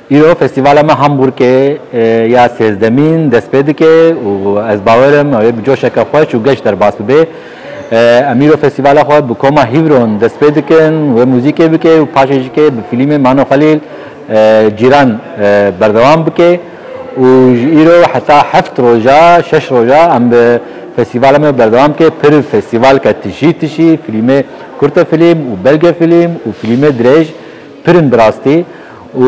ایرو فستیوال ما هامبورگ یا سیزدمین دست پیدا که و از باورم و بجوش که خوش و گشت در باس به امیرو فستیوال خود بکوما هیورون دست پیدا کن و موزیک بکه و پاشش که به فیلم مانو خلیل جیران بردوام بکه و ایرو حتی 7 روزه 6 روزه هم به فستیوال ما بردوام که پر فستیوال که تشی فیلم کرت فیلم و بلگ فیلم و فیلم درج پرن براستی و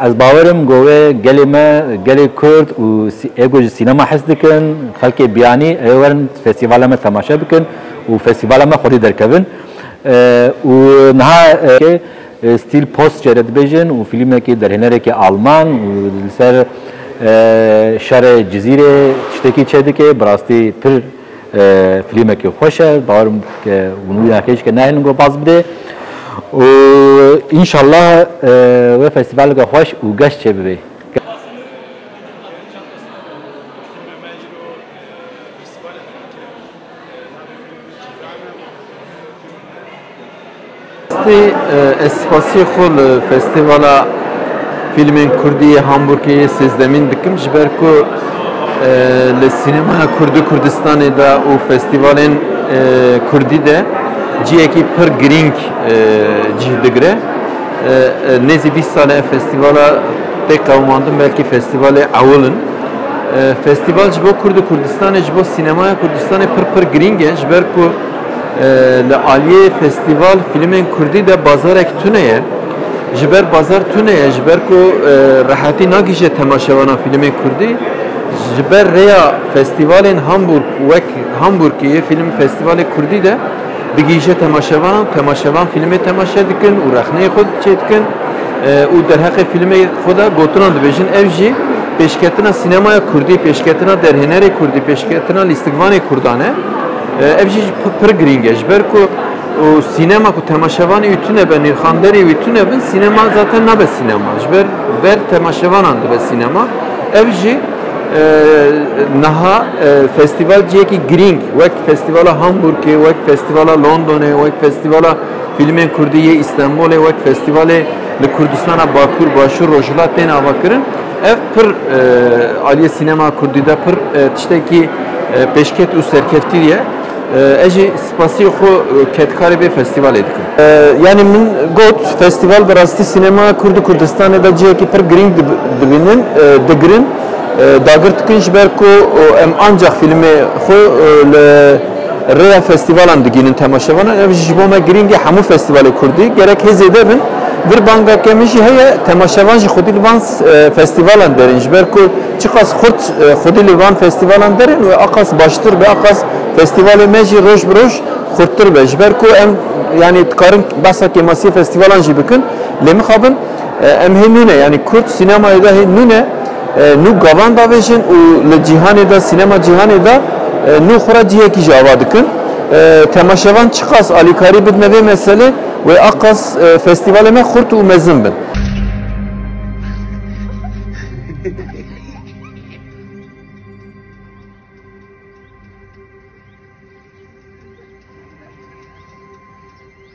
از باورم گوه گلی کرد و ایگو سینما حس دکن خلک بیانی ایورن فستیوال ما تماشا بکن و فستیوال ما خودی درکبن و نها که ستیل پوست جرد بیجن و فیلمی که در هنره که آلمان و سر شهر جزیره تشتکی چه که براستی پر فیلمی که خوشه باورم که ونوی نخیش که نه نگو باز بده و انشالله و فستیوال که خوش و گشت چه ببی اسپاسی خول فستیوال فیلم کردی هامبورگی سیزدمین دکم جبر کو لسینما کردستان دا و فستیوال کردی ده جیه کی پر گرینگ جیه دگره نزی 20 ساله فستیوال پک قوماندم بلکه فستیوال اولن فستیوال جبو کردستان جبو سینما کردستان پر گرینگه جبر کو لعالیه فستیوال فیلم کردی ده بازار اکتونه جبر بازار تونه جبر کو راحتی نگیشه تماشاوانا فیلم کردی جبر ریا فستیوال هامبورگ فیلم فستیوال کردی ده بگیشه تماشاوان فیلم تماشا دکن و رخنه خود چه دکن و در حق فیلم خدا گوتران دبیجن افجی پیشکتنا سینما کردی پیشکتنا در هنر کردی پیشکتنا لیستگوان کردانه افجی پر گرینگه جبر کو و سینما کو تماشاوان یتونه به نرخاندری یتونه به سینما zaten نه به سینما جبر بر تماشاوان اند به سینما افجی نها فستیوال جیه کی گرینگ وقت فستیوال هامبورگ وقت فستیوال لندن وقت فستیوال فیلم کردی استانبول وقت فستیوال لکردستان باکور باشور روجلات تین آواکرن اف پر عالیه سینما کردی دا پر تشته کی پیشکت و سرکفتیه اجی سپاسی خو کتکاری به فستیوال edin. Yani min got festival berasti sinema Kürdistan'da da ciye ki per green dibinin degrin dagir tıkınç berko em ancak filmi xo le Rea festivalan diginin temaşavana ev jiboma green hamu festivali kurdi gerek hezede bin bir banga kemişi heye temaşavan xudi livan festivalan derin berko çıkas xut xudi livan festivalan derin ve akas baştır ve akas festivali meji roj broj xurttur be berko em yani tıkarın basa kemasi festivalan jibikın lemi xabın em henune yani Kürt sinemaya da henune نو گوان داویشن و لجیهانی دا سینما جیهانی دا نو خراجیه کی جواب دکن تماشاوان چقاس آلیکاری بد نوی مسئله و اقاس فستیوال ما خورد و مزن بن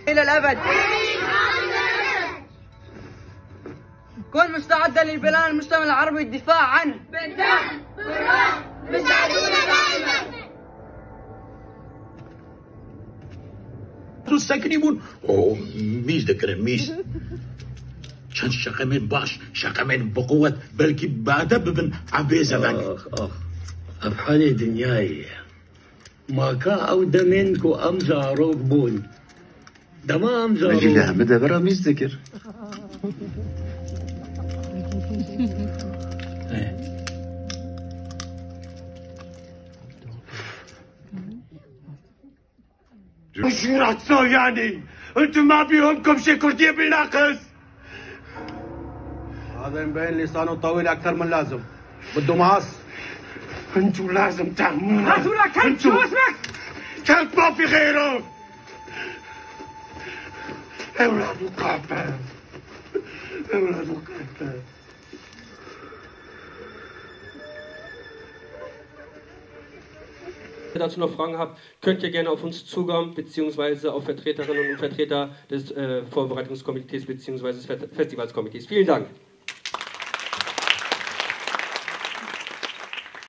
إلى الأبد كن مستعدا للبناء المجتمع العربي الدفاع عنه بالدم بالروح مستعدون دائما تستكرمون ميش ذكرن ميش كان شقمن باش شقمن بقوة بلكي بعد ببن عبيزة ذاك أبحالي دنياي ما كا أو دمينكو أمزا روبون دما أمزا روبون مجيلة همدا برا ميش ذكر شو راح تسوي يعني؟ انتم ما بيهمكم شي كردية بالناقص؟ هذا مبين لسانه طويل اكثر من لازم بده مقص انتم لازم تعملون رسولك كلب شو اسمك؟ كلب ما في غيره اولاد وقافة اولاد وقافة dazu noch Fragen habt, könnt ihr gerne auf uns zukommen, beziehungsweise auf Vertreterinnen und Vertreter des Vorbereitungskomitees beziehungsweise des Festivalskomitees. Vielen Dank.